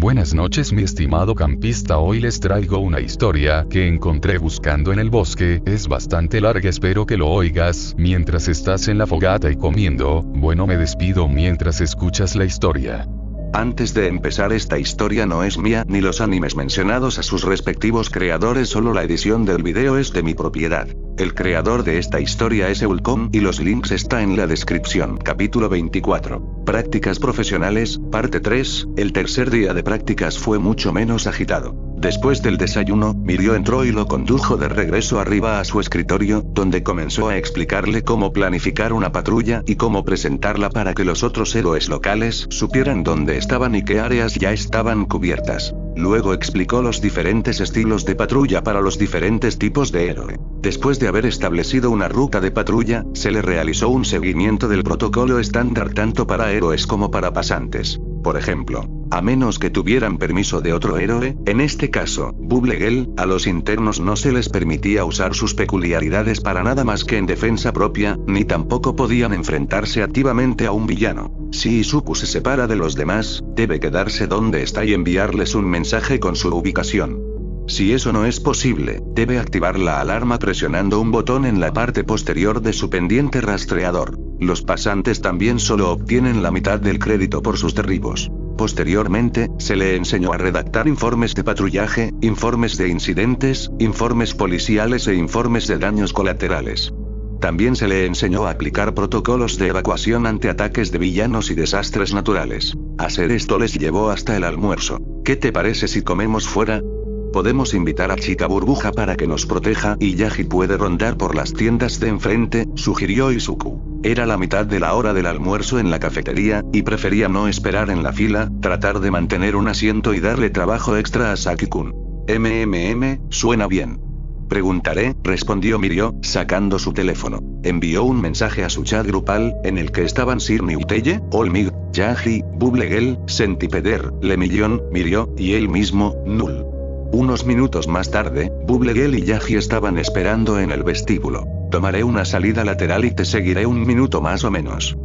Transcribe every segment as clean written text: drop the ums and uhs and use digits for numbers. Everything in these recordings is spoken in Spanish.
Buenas noches mi estimado campista, hoy les traigo una historia que encontré buscando en el bosque, es bastante larga, espero que lo oigas mientras estás en la fogata y comiendo. Bueno, me despido mientras escuchas la historia. Antes de empezar, esta historia no es mía ni los animes mencionados a sus respectivos creadores, solo la edición del video es de mi propiedad. El creador de esta historia es Eulcom y los links está en la descripción. Capítulo 24. Prácticas profesionales, parte 3. El tercer día de prácticas fue mucho menos agitado. Después del desayuno, Mirio entró y lo condujo de regreso arriba a su escritorio, donde comenzó a explicarle cómo planificar una patrulla y cómo presentarla para que los otros héroes locales supieran dónde estaban y qué áreas ya estaban cubiertas. Luego explicó los diferentes estilos de patrulla para los diferentes tipos de héroe. Después de haber establecido una ruta de patrulla, se le realizó un seguimiento del protocolo estándar tanto para héroes como para pasantes. Por ejemplo, a menos que tuvieran permiso de otro héroe, en este caso, Bubblegel, a los internos no se les permitía usar sus peculiaridades para nada más que en defensa propia, ni tampoco podían enfrentarse activamente a un villano. Si Izuku se separa de los demás, debe quedarse donde está y enviarles un mensaje con su ubicación. Si eso no es posible, debe activar la alarma presionando un botón en la parte posterior de su pendiente rastreador. Los pasantes también solo obtienen la mitad del crédito por sus derribos. Posteriormente, se le enseñó a redactar informes de patrullaje, informes de incidentes, informes policiales e informes de daños colaterales. También se le enseñó a aplicar protocolos de evacuación ante ataques de villanos y desastres naturales. Hacer esto les llevó hasta el almuerzo. ¿Qué te parece si comemos fuera? Podemos invitar a Chica Burbuja para que nos proteja y Yaji puede rondar por las tiendas de enfrente, sugirió Izuku. Era la mitad de la hora del almuerzo en la cafetería, y prefería no esperar en la fila, tratar de mantener un asiento y darle trabajo extra a Saki-kun. Suena bien. Preguntaré, respondió Mirio, sacando su teléfono. Envió un mensaje a su chat grupal, en el que estaban Sir Niuteye, Olmig, Yaji, Bubblegel, Centipeder, Lemillon, Mirio, y él mismo, Null. Unos minutos más tarde, Bubblegel y Yaji estaban esperando en el vestíbulo. Tomaré una salida lateral y te seguiré un minuto más o menos.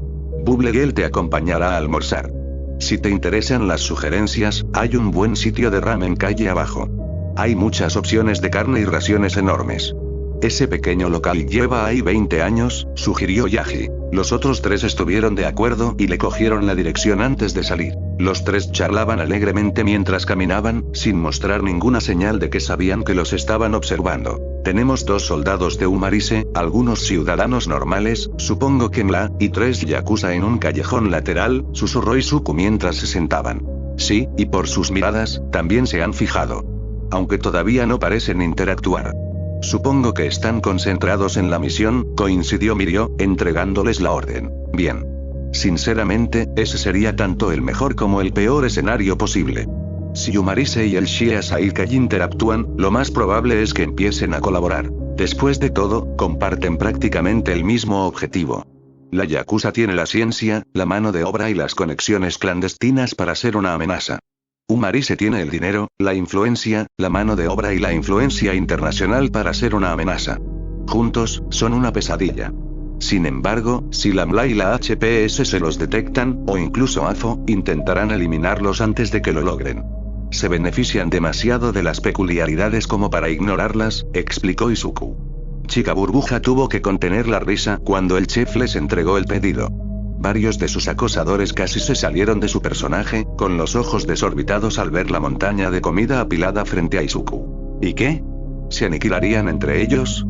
Bubblegel te acompañará a almorzar. Si te interesan las sugerencias, hay un buen sitio de ramen calle abajo. Hay muchas opciones de carne y raciones enormes. Ese pequeño local lleva ahí 20 años, sugirió Yaji. Los otros tres estuvieron de acuerdo y le cogieron la dirección antes de salir. Los tres charlaban alegremente mientras caminaban, sin mostrar ninguna señal de que sabían que los estaban observando. Tenemos 2 soldados de Umarise, algunos ciudadanos normales, supongo que Mla, y 3 yakuza en un callejón lateral, susurró Izuku mientras se sentaban. Sí, y por sus miradas, también se han fijado. Aunque todavía no parecen interactuar. Supongo que están concentrados en la misión, coincidió Mirio, entregándoles la orden. Bien. Sinceramente, ese sería tanto el mejor como el peor escenario posible. Si Umarise y el Shia Saikai interactúan, lo más probable es que empiecen a colaborar. Después de todo, comparten prácticamente el mismo objetivo. La Yakuza tiene la ciencia, la mano de obra y las conexiones clandestinas para ser una amenaza. Umarise tiene el dinero, la influencia, la mano de obra y la influencia internacional para ser una amenaza. Juntos, son una pesadilla. Sin embargo, si la MLA y la HPS se los detectan, o incluso AFO, intentarán eliminarlos antes de que lo logren. Se benefician demasiado de las peculiaridades como para ignorarlas, explicó Izuku. Chica Burbuja tuvo que contener la risa cuando el chef les entregó el pedido. Varios de sus acosadores casi se salieron de su personaje, con los ojos desorbitados al ver la montaña de comida apilada frente a Izuku. ¿Y qué? ¿Se aniquilarían entre ellos?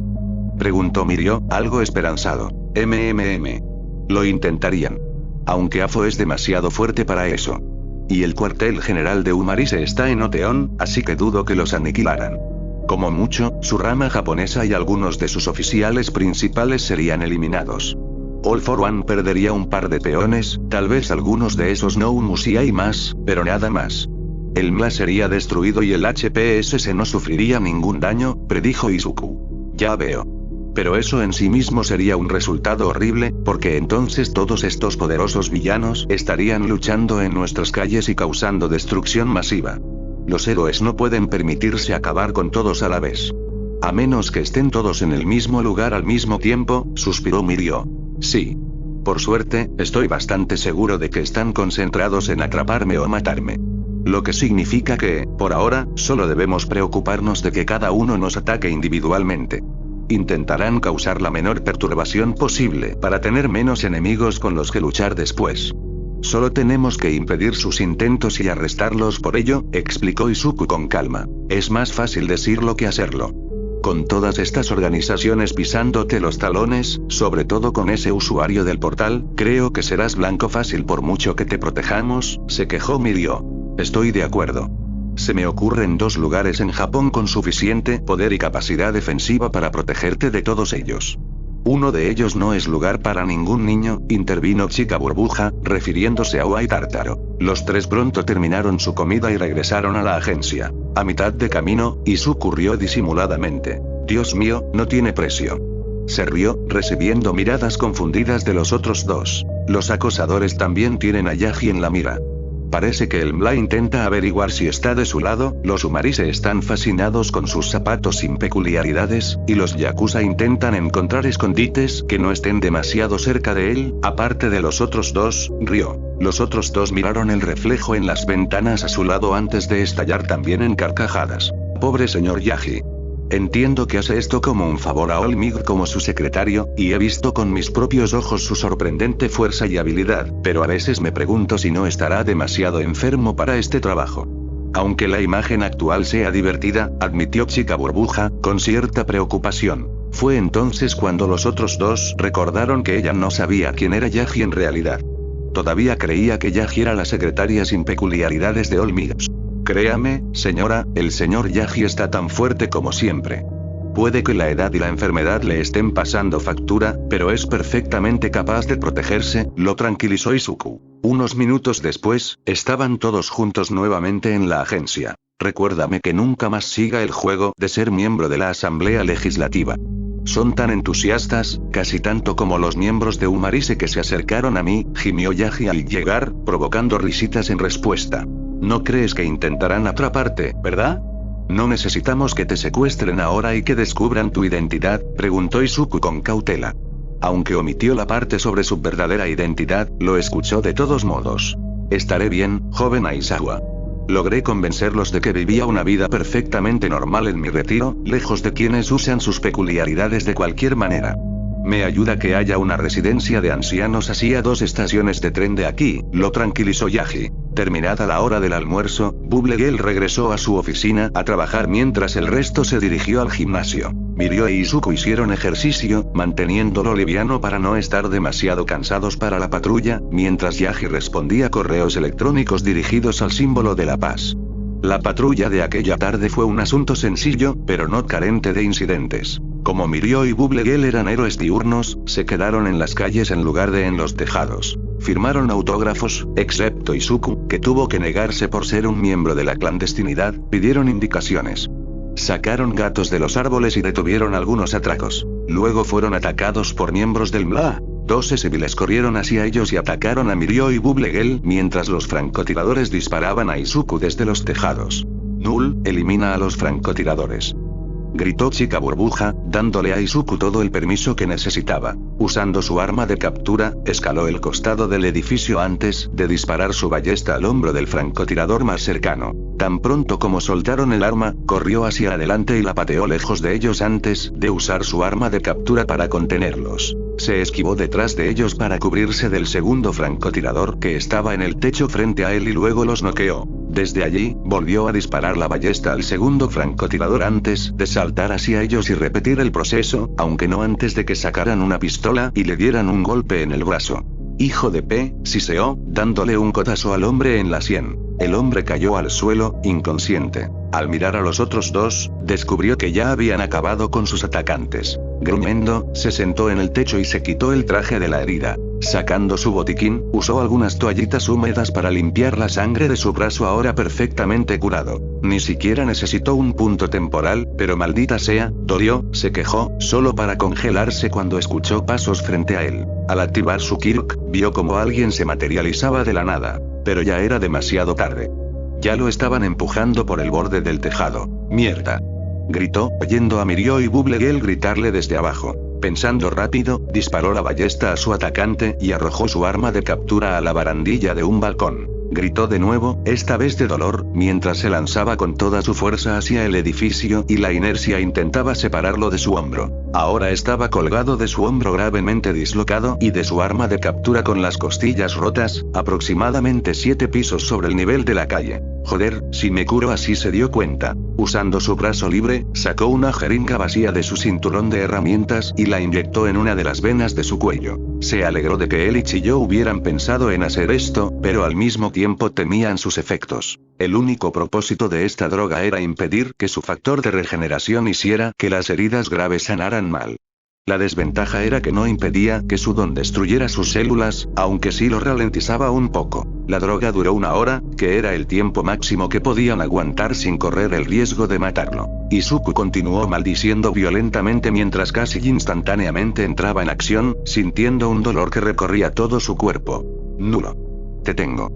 Preguntó Mirio, algo esperanzado. Lo intentarían. Aunque AFO es demasiado fuerte para eso. Y el cuartel general de Umarise está en Oteon, así que dudo que los aniquilaran. Como mucho, su rama japonesa y algunos de sus oficiales principales serían eliminados. All for One perdería un par de peones, tal vez algunos de esos no Musia y más, pero nada más. El MLA sería destruido y el HPSS no sufriría ningún daño, predijo Izuku. Ya veo. Pero eso en sí mismo sería un resultado horrible, porque entonces todos estos poderosos villanos estarían luchando en nuestras calles y causando destrucción masiva. Los héroes no pueden permitirse acabar con todos a la vez. A menos que estén todos en el mismo lugar al mismo tiempo, suspiró Mirio. Sí. Por suerte, estoy bastante seguro de que están concentrados en atraparme o matarme. Lo que significa que, por ahora, solo debemos preocuparnos de que cada uno nos ataque individualmente. Intentarán causar la menor perturbación posible para tener menos enemigos con los que luchar después. Solo tenemos que impedir sus intentos y arrestarlos por ello, explicó Izuku con calma. Es más fácil decirlo que hacerlo. Con todas estas organizaciones pisándote los talones, sobre todo con ese usuario del portal, creo que serás blanco fácil por mucho que te protejamos, se quejó Mirio. Estoy de acuerdo. Se me ocurren 2 lugares en Japón con suficiente poder y capacidad defensiva para protegerte de todos ellos. Uno de ellos no es lugar para ningún niño, intervino Chica Burbuja, refiriéndose a White Tártaro. Los 3 pronto terminaron su comida y regresaron a la agencia. A mitad de camino, Izuku rió disimuladamente. Dios mío, no tiene precio. Se rió, recibiendo miradas confundidas de los otros 2. Los acosadores también tienen a Yagi en la mira. Parece que el Mla intenta averiguar si está de su lado, los Umarise están fascinados con sus zapatos sin peculiaridades, y los Yakuza intentan encontrar escondites que no estén demasiado cerca de él, aparte de los otros 2, rió. Los otros 2 miraron el reflejo en las ventanas a su lado antes de estallar también en carcajadas. Pobre señor Yagi. Entiendo que hace esto como un favor a Olmig como su secretario, y he visto con mis propios ojos su sorprendente fuerza y habilidad, pero a veces me pregunto si no estará demasiado enfermo para este trabajo. Aunque la imagen actual sea divertida, admitió Chica Burbuja, con cierta preocupación. Fue entonces cuando los otros 2 recordaron que ella no sabía quién era Yagi en realidad. Todavía creía que Yagi era la secretaria sin peculiaridades de Olmig. Créame, señora, el señor Yagi está tan fuerte como siempre. Puede que la edad y la enfermedad le estén pasando factura, pero es perfectamente capaz de protegerse, lo tranquilizó Izuku. Unos minutos después, estaban todos juntos nuevamente en la agencia. Recuérdame que nunca más siga el juego de ser miembro de la Asamblea Legislativa. Son tan entusiastas, casi tanto como los miembros de Umarise que se acercaron a mí, gimió Yagi al llegar, provocando risitas en respuesta. No crees que intentarán atraparte, ¿verdad? No necesitamos que te secuestren ahora y que descubran tu identidad, preguntó Izuku con cautela. Aunque omitió la parte sobre su verdadera identidad, lo escuchó de todos modos. Estaré bien, joven Aizawa. Logré convencerlos de que vivía una vida perfectamente normal en mi retiro, lejos de quienes usan sus peculiaridades de cualquier manera. Me ayuda que haya una residencia de ancianos así a 2 estaciones de tren de aquí, lo tranquilizó Yagi. Terminada la hora del almuerzo, Bubblegirl regresó a su oficina a trabajar mientras el resto se dirigió al gimnasio. Mirio e Izuku hicieron ejercicio, manteniéndolo liviano para no estar demasiado cansados para la patrulla, mientras Yagi respondía correos electrónicos dirigidos al símbolo de la paz. La patrulla de aquella tarde fue un asunto sencillo, pero no carente de incidentes. Como Mirio y Bubblegirl eran héroes diurnos, se quedaron en las calles en lugar de en los tejados. Firmaron autógrafos, excepto Izuku, que tuvo que negarse por ser un miembro de la clandestinidad, pidieron indicaciones. Sacaron gatos de los árboles y detuvieron algunos atracos. Luego fueron atacados por miembros del MLA. 12 civiles corrieron hacia ellos y atacaron a Mirio y Bubblegirl mientras los francotiradores disparaban a Izuku desde los tejados. Null, elimina a los francotiradores. Gritó Chica Burbuja, dándole a Izuku todo el permiso que necesitaba. Usando su arma de captura, escaló el costado del edificio antes de disparar su ballesta al hombro del francotirador más cercano. Tan pronto como soltaron el arma, corrió hacia adelante y la pateó lejos de ellos antes de usar su arma de captura para contenerlos. Se esquivó detrás de ellos para cubrirse del segundo francotirador que estaba en el techo frente a él y luego los noqueó. Desde allí, volvió a disparar la ballesta al segundo francotirador antes de saltar hacia ellos y repetir el proceso, aunque no antes de que sacaran una pistola y le dieran un golpe en el brazo. Hijo de P, siseó, dándole un codazo al hombre en la sien. El hombre cayó al suelo, inconsciente. Al mirar a los otros 2, descubrió que ya habían acabado con sus atacantes. Gruñendo, se sentó en el techo y se quitó el traje de la herida. Sacando su botiquín, usó algunas toallitas húmedas para limpiar la sangre de su brazo ahora perfectamente curado. Ni siquiera necesitó un punto temporal, pero maldita sea, dolió, se quejó, solo para congelarse cuando escuchó pasos frente a él. Al activar su Kirk, vio como alguien se materializaba de la nada. Pero ya era demasiado tarde. Ya lo estaban empujando por el borde del tejado. ¡Mierda! Gritó, oyendo a Mirio y Bubblegirl gritarle desde abajo. Pensando rápido, disparó la ballesta a su atacante y arrojó su arma de captura a la barandilla de un balcón. Gritó de nuevo, esta vez de dolor, mientras se lanzaba con toda su fuerza hacia el edificio y la inercia intentaba separarlo de su hombro. Ahora estaba colgado de su hombro gravemente dislocado y de su arma de captura con las costillas rotas, aproximadamente 7 pisos sobre el nivel de la calle. Joder, si me curo así, se dio cuenta. Usando su brazo libre, sacó una jeringa vacía de su cinturón de herramientas y la inyectó en una de las venas de su cuello. Se alegró de que Ellich y yo hubieran pensado en hacer esto, pero al mismo tiempo temían sus efectos. El único propósito de esta droga era impedir que su factor de regeneración hiciera que las heridas graves sanaran mal. La desventaja era que no impedía que su don destruyera sus células, aunque sí lo ralentizaba un poco. La droga duró 1 hora, que era el tiempo máximo que podían aguantar sin correr el riesgo de matarlo. Izuku continuó maldiciendo violentamente mientras casi instantáneamente entraba en acción, sintiendo un dolor que recorría todo su cuerpo. Nulo. Te tengo.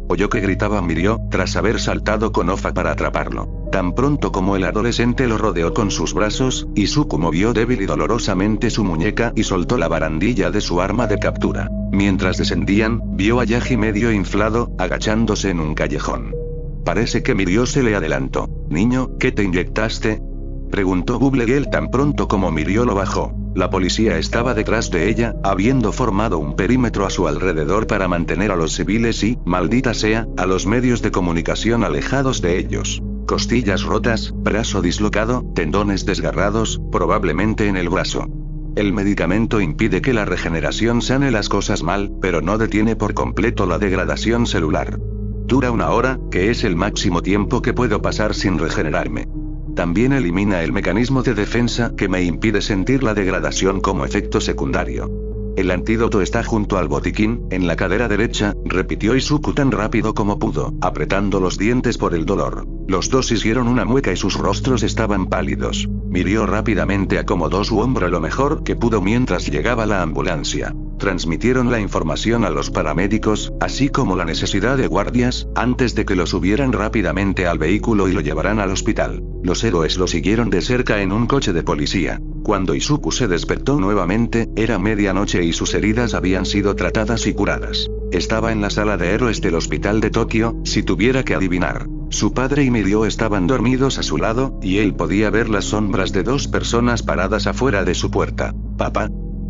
Oyó que gritaba Mirio, tras haber saltado con Ofa para atraparlo. Tan pronto como el adolescente lo rodeó con sus brazos, Izuku movió débil y dolorosamente su muñeca y soltó la barandilla de su arma de captura. Mientras descendían, vio a Yaji medio inflado, agachándose en un callejón. Parece que Mirio se le adelantó. «Niño, ¿qué te inyectaste?», preguntó Bubblegirl tan pronto como Mirio lo bajó. La policía estaba detrás de ella, habiendo formado un perímetro a su alrededor para mantener a los civiles y, maldita sea, a los medios de comunicación alejados de ellos. Costillas rotas, brazo dislocado, tendones desgarrados, probablemente en el brazo. El medicamento impide que la regeneración sane las cosas mal, pero no detiene por completo la degradación celular. Dura 1 hora, que es el máximo tiempo que puedo pasar sin regenerarme. También elimina el mecanismo de defensa que me impide sentir la degradación como efecto secundario. El antídoto está junto al botiquín, en la cadera derecha, repitió Izuku tan rápido como pudo, apretando los dientes por el dolor. Los dos hicieron una mueca y sus rostros estaban pálidos. Mirio rápidamente acomodó su hombro lo mejor que pudo mientras llegaba la ambulancia. Transmitieron la información a los paramédicos, así como la necesidad de guardias, antes de que lo subieran rápidamente al vehículo y lo llevaran al hospital. Los héroes lo siguieron de cerca en un coche de policía. Cuando Izuku se despertó nuevamente, era medianoche y sus heridas habían sido tratadas y curadas. Estaba en la sala de héroes del hospital de Tokio, si tuviera que adivinar. Su padre y Mirio estaban dormidos a su lado, y él podía ver las sombras de 2 personas paradas afuera de su puerta. «¿Papá?»,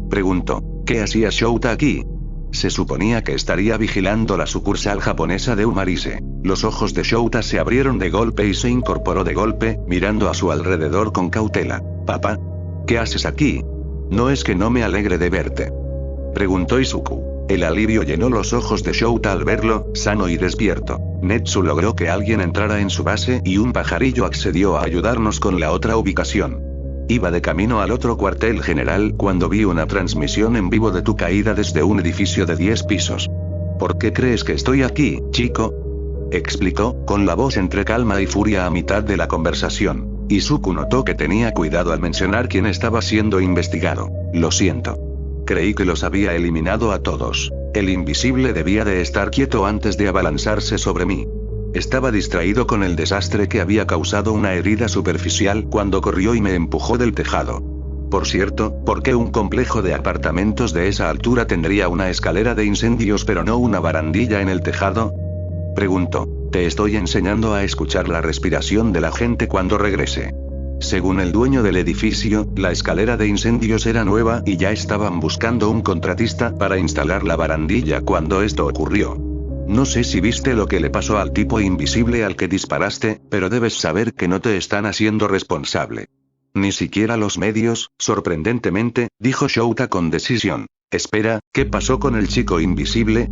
preguntó. «¿Qué hacía Shouta aquí?». Se suponía que estaría vigilando la sucursal japonesa de Umarise. Los ojos de Shouta se abrieron de golpe y se incorporó de golpe, mirando a su alrededor con cautela. «Papá, ¿qué haces aquí? No es que no me alegre de verte», preguntó Izuku. El alivio llenó los ojos de Shouta al verlo, sano y despierto. Netsu logró que alguien entrara en su base y un pajarillo accedió a ayudarnos con la otra ubicación. Iba de camino al otro cuartel general cuando vi una transmisión en vivo de tu caída desde un edificio de 10 pisos. «¿Por qué crees que estoy aquí, chico?», explicó, con la voz entre calma y furia a mitad de la conversación. Izuku notó que tenía cuidado al mencionar quién estaba siendo investigado. «Lo siento. Creí que los había eliminado a todos. El invisible debía de estar quieto antes de abalanzarse sobre mí. Estaba distraído con el desastre que había causado una herida superficial cuando corrió y me empujó del tejado. Por cierto, ¿por qué un complejo de apartamentos de esa altura tendría una escalera de incendios pero no una barandilla en el tejado?», preguntó. «Te estoy enseñando a escuchar la respiración de la gente cuando regrese». Según el dueño del edificio, la escalera de incendios era nueva y ya estaban buscando un contratista para instalar la barandilla cuando esto ocurrió. No sé si viste lo que le pasó al tipo invisible al que disparaste, pero debes saber que no te están haciendo responsable. Ni siquiera los medios, sorprendentemente, dijo Shouta con decisión. «Espera, ¿qué pasó con el chico invisible?»,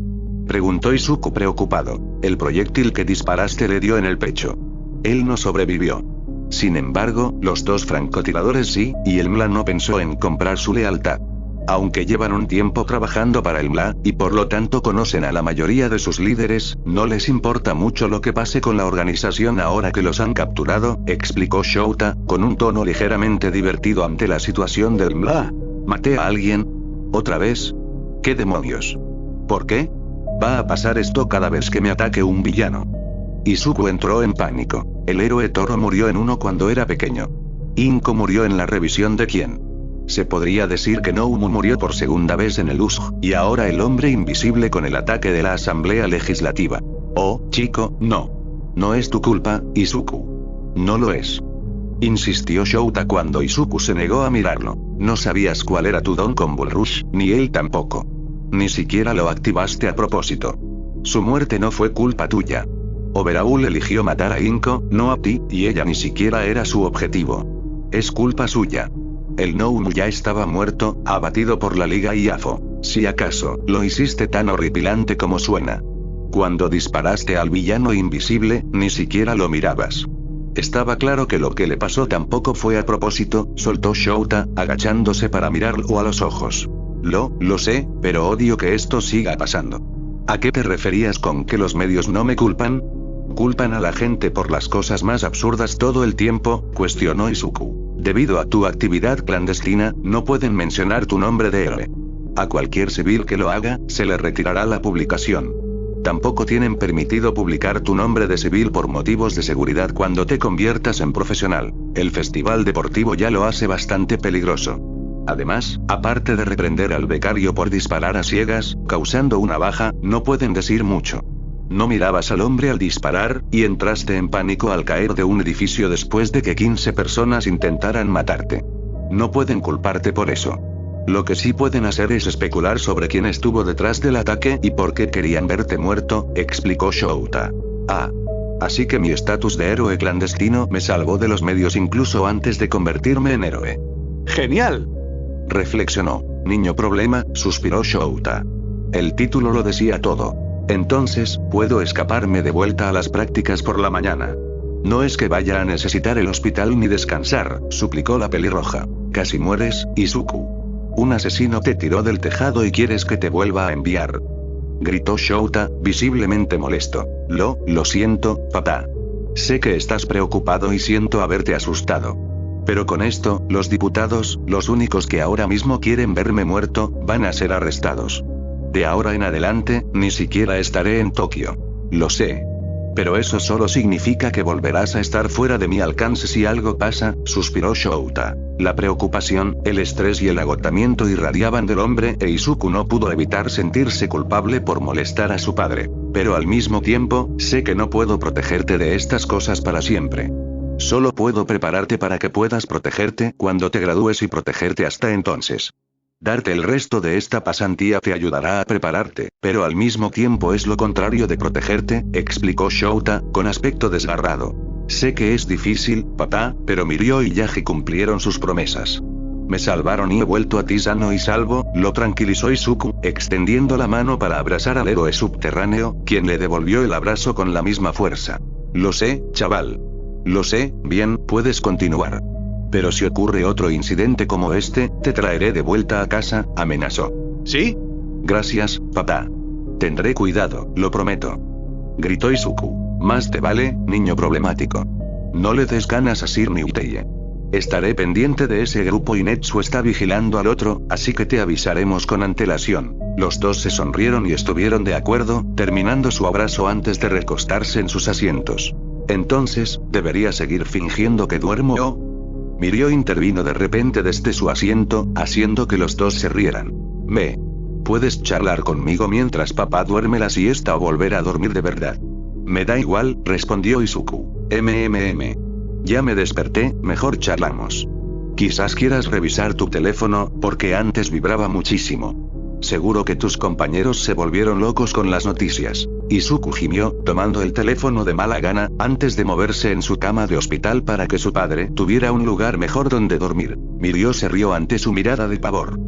preguntó Izuku preocupado. «El proyectil que disparaste le dio en el pecho. Él no sobrevivió. Sin embargo, los 2 francotiradores sí, y el MLA no pensó en comprar su lealtad. Aunque llevan un tiempo trabajando para el MLA, y por lo tanto conocen a la mayoría de sus líderes, no les importa mucho lo que pase con la organización ahora que los han capturado», explicó Shouta, con un tono ligeramente divertido ante la situación del MLA. «¿Maté a alguien? ¿Otra vez? ¿Qué demonios? ¿Por qué? Va a pasar esto cada vez que me ataque un villano». Izuku entró en pánico. El héroe Toro murió en uno cuando era pequeño. Inko murió en la revisión de quién. Se podría decir que Noumu murió por segunda vez en el USG, y ahora el hombre invisible con el ataque de la Asamblea Legislativa. Oh, chico, no. No es tu culpa, Izuku. No lo es. Insistió Shouta cuando Izuku se negó a mirarlo. No sabías cuál era tu don con Bull Rush, ni él tampoco. Ni siquiera lo activaste a propósito. Su muerte no fue culpa tuya. Overhaul eligió matar a Inko, no a ti, y ella ni siquiera era su objetivo. Es culpa suya. El Noumu ya estaba muerto, abatido por la Liga Iafo. Si acaso, lo hiciste tan horripilante como suena. Cuando disparaste al villano invisible, ni siquiera lo mirabas. Estaba claro que lo que le pasó tampoco fue a propósito, soltó Shouta, agachándose para mirarlo a los ojos. Lo sé, pero odio que esto siga pasando. ¿A qué te referías con que los medios no me culpan? Culpan a la gente por las cosas más absurdas todo el tiempo, cuestionó Izuku. Debido a tu actividad clandestina, no pueden mencionar tu nombre de héroe. A cualquier civil que lo haga, se le retirará la publicación. Tampoco tienen permitido publicar tu nombre de civil por motivos de seguridad cuando te conviertas en profesional. El festival deportivo ya lo hace bastante peligroso. Además, aparte de reprender al becario por disparar a ciegas, causando una baja, no pueden decir mucho. No mirabas al hombre al disparar, y entraste en pánico al caer de un edificio después de que 15 personas intentaran matarte. No pueden culparte por eso. Lo que sí pueden hacer es especular sobre quién estuvo detrás del ataque y por qué querían verte muerto, explicó Shouta. Ah. Así que mi estatus de héroe clandestino me salvó de los medios incluso antes de convertirme en héroe. ¡Genial!, reflexionó. Niño problema, suspiró Shouta. El título lo decía todo. Entonces, puedo escaparme de vuelta a las prácticas por la mañana. No es que vaya a necesitar el hospital ni descansar, suplicó la pelirroja. Casi mueres, Izuku. Un asesino te tiró del tejado y quieres que te vuelva a enviar. Gritó Shouta, visiblemente molesto. Lo siento, papá. Sé que estás preocupado y siento haberte asustado. Pero con esto, los diputados, los únicos que ahora mismo quieren verme muerto, van a ser arrestados. De ahora en adelante, ni siquiera estaré en Tokio. Lo sé. Pero eso solo significa que volverás a estar fuera de mi alcance si algo pasa, suspiró Shouta. La preocupación, el estrés y el agotamiento irradiaban del hombre e Izuku no pudo evitar sentirse culpable por molestar a su padre. Pero al mismo tiempo, sé que no puedo protegerte de estas cosas para siempre. Solo puedo prepararte para que puedas protegerte cuando te gradúes y protegerte hasta entonces. Darte el resto de esta pasantía te ayudará a prepararte, pero al mismo tiempo es lo contrario de protegerte, explicó Shouta, con aspecto desgarrado. Sé que es difícil, papá, pero Mirio y Yaji cumplieron sus promesas. Me salvaron y he vuelto a ti sano y salvo, lo tranquilizó Izuku, extendiendo la mano para abrazar al héroe subterráneo, quien le devolvió el abrazo con la misma fuerza. Lo sé, chaval. Lo sé, bien, puedes continuar. Pero si ocurre otro incidente como este, te traeré de vuelta a casa, amenazó. ¿Sí? Gracias, papá. Tendré cuidado, lo prometo. Gritó Izuku. Más te vale, niño problemático. No le des ganas a Sir Niuteye. Estaré pendiente de ese grupo y Netsu está vigilando al otro, así que te avisaremos con antelación. Los dos se sonrieron y estuvieron de acuerdo, terminando su abrazo antes de recostarse en sus asientos. Entonces, ¿debería seguir fingiendo que duermo o...? Mirio intervino de repente desde su asiento, haciendo que los dos se rieran. ¿Puedes charlar conmigo mientras papá duerme la siesta o volver a dormir de verdad? Me da igual, respondió Izuku. Ya me desperté, mejor charlamos. Quizás quieras revisar tu teléfono, porque antes vibraba muchísimo. Seguro que tus compañeros se volvieron locos con las noticias. Izuku gimió, tomando el teléfono de mala gana, antes de moverse en su cama de hospital para que su padre tuviera un lugar mejor donde dormir. Mirio se rió ante su mirada de pavor.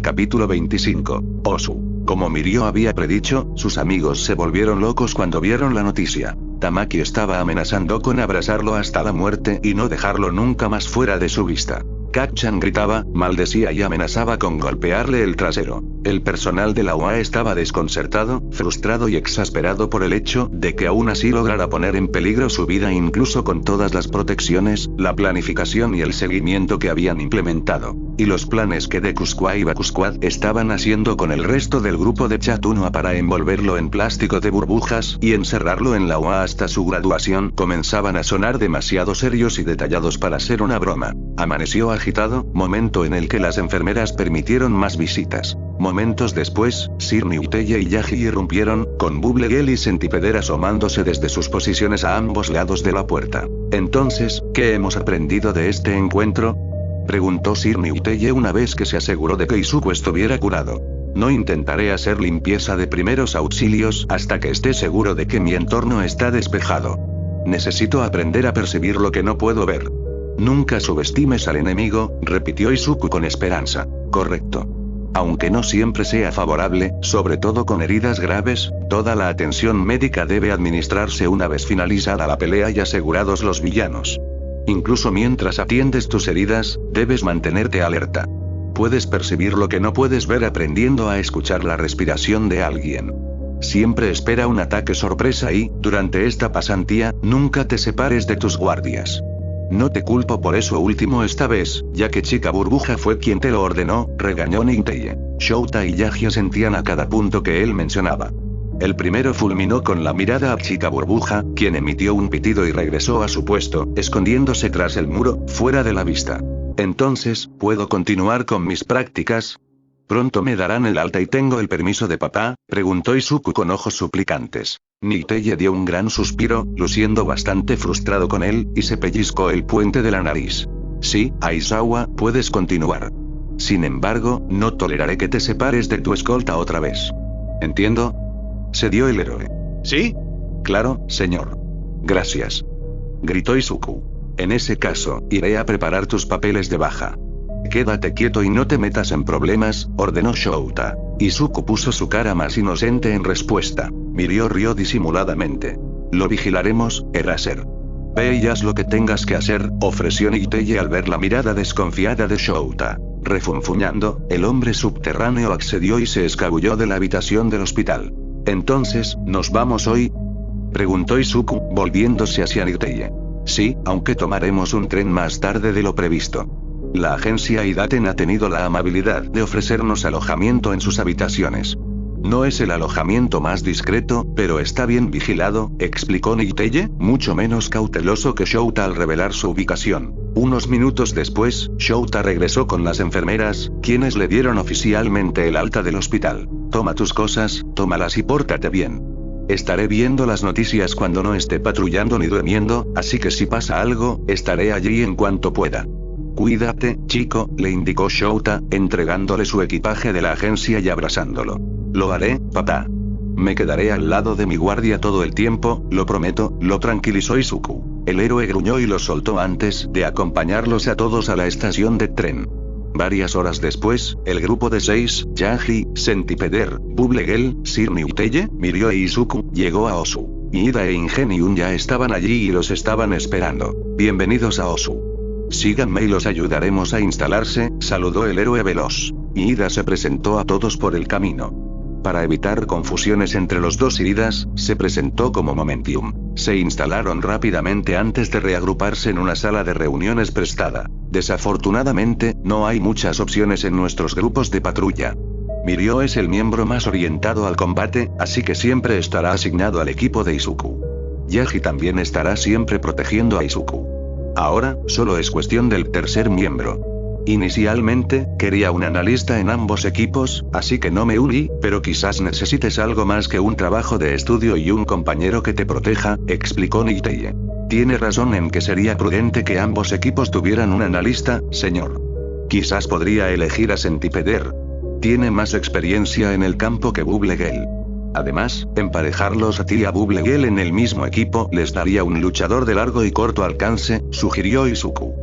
Capítulo 25. Osu. Como Mirio había predicho, sus amigos se volvieron locos cuando vieron la noticia. Tamaki estaba amenazando con abrazarlo hasta la muerte y no dejarlo nunca más fuera de su vista. Kacchan gritaba, maldecía y amenazaba con golpearle el trasero. El personal de la UA estaba desconcertado, frustrado y exasperado por el hecho de que aún así lograra poner en peligro su vida incluso con todas las protecciones, la planificación y el seguimiento que habían implementado. y los planes que Dekusqua y Bakusquad estaban haciendo con el resto del grupo de Chatunua para envolverlo en plástico de burbujas y encerrarlo en la UA hasta su graduación comenzaban a sonar demasiado serios y detallados para ser una broma. Amaneció agitado, momento en el que las enfermeras permitieron más visitas. Momentos después, Sir Newteye y Yaji irrumpieron, con Bubblegel y Centipeder asomándose desde sus posiciones a ambos lados de la puerta. Entonces, ¿qué hemos aprendido de este encuentro?, preguntó Sir Newteye una vez que se aseguró de que Izuku estuviera curado. No intentaré hacer limpieza de primeros auxilios hasta que esté seguro de que mi entorno está despejado. Necesito aprender a percibir lo que no puedo ver. Nunca subestimes al enemigo, repitió Izuku con esperanza. Correcto. Aunque no siempre sea favorable, sobre todo con heridas graves, toda la atención médica debe administrarse una vez finalizada la pelea y asegurados los villanos. Incluso mientras atiendes tus heridas, debes mantenerte alerta. Puedes percibir lo que no puedes ver aprendiendo a escuchar la respiración de alguien. Siempre espera un ataque sorpresa y, durante esta pasantía, nunca te separes de tus guardias. No te culpo por eso último esta vez, ya que Chica Burbuja fue quien te lo ordenó, regañó Ninteye. Shouta y Yaji sentían a cada punto que él mencionaba. El primero fulminó con la mirada a Chica Burbuja, quien emitió un pitido y regresó a su puesto, escondiéndose tras el muro, fuera de la vista. Entonces, ¿puedo continuar con mis prácticas? ¿Pronto me darán el alta y tengo el permiso de papá?, preguntó Izuku con ojos suplicantes. Niteye dio un gran suspiro, luciendo bastante frustrado con él, y se pellizcó el puente de la nariz. Sí, Aizawa, puedes continuar. Sin embargo, no toleraré que te separes de tu escolta otra vez. ¿Entiendo?, se dio el héroe. ¿Sí? Claro, señor. Gracias, gritó Izuku. En ese caso, iré a preparar tus papeles de baja. Quédate quieto y no te metas en problemas, ordenó Shouta. Izuku puso su cara más inocente en respuesta. Mirio rió disimuladamente. Lo vigilaremos, Eraser. Ve y haz lo que tengas que hacer, ofreció Niteye al ver la mirada desconfiada de Shouta. Refunfuñando, el hombre subterráneo accedió y se escabulló de la habitación del hospital. Entonces, ¿nos vamos hoy?, preguntó Izuku, volviéndose hacia Niteye. Sí, aunque tomaremos un tren más tarde de lo previsto. La agencia Idaten ha tenido la amabilidad de ofrecernos alojamiento en sus habitaciones. No es el alojamiento más discreto, pero está bien vigilado, explicó Niteye, mucho menos cauteloso que Shouta al revelar su ubicación. Unos minutos después, Shouta regresó con las enfermeras, quienes le dieron oficialmente el alta del hospital. Toma tus cosas, tómalas y pórtate bien. Estaré viendo las noticias cuando no esté patrullando ni durmiendo, así que si pasa algo, estaré allí en cuanto pueda. Cuídate, chico, le indicó Shouta, entregándole su equipaje de la agencia y abrazándolo. Lo haré, papá. Me quedaré al lado de mi guardia todo el tiempo, lo prometo, lo tranquilizó Izuku. El héroe gruñó y lo soltó antes de acompañarlos a todos a la estación de tren. Varias horas después, el grupo de 6, Yaji, Centipeder, Bubblegel, Sir Newteye, Mirio e Izuku, llegó a Osu. Ida e Ingenium ya estaban allí y los estaban esperando. Bienvenidos a Osu. Síganme y los ayudaremos a instalarse, saludó el héroe veloz. Ida se presentó a todos por el camino. Para evitar confusiones entre los dos Iridas, se presentó como Momentium. Se instalaron rápidamente antes de reagruparse en una sala de reuniones prestada. Desafortunadamente, no hay muchas opciones en nuestros grupos de patrulla. Mirio es el miembro más orientado al combate, así que siempre estará asignado al equipo de Izuku. Yaji también estará siempre protegiendo a Izuku. Ahora, solo es cuestión del tercer miembro. Inicialmente, quería un analista en ambos equipos, así que no me uní, pero quizás necesites algo más que un trabajo de estudio y un compañero que te proteja, explicó Niteye. Tiene razón en que sería prudente que ambos equipos tuvieran un analista, señor. Quizás podría elegir a Centipeder. Tiene más experiencia en el campo que Bubblegel. Además, emparejarlos a ti y a Bubblegel en el mismo equipo les daría un luchador de largo y corto alcance, sugirió Izuku.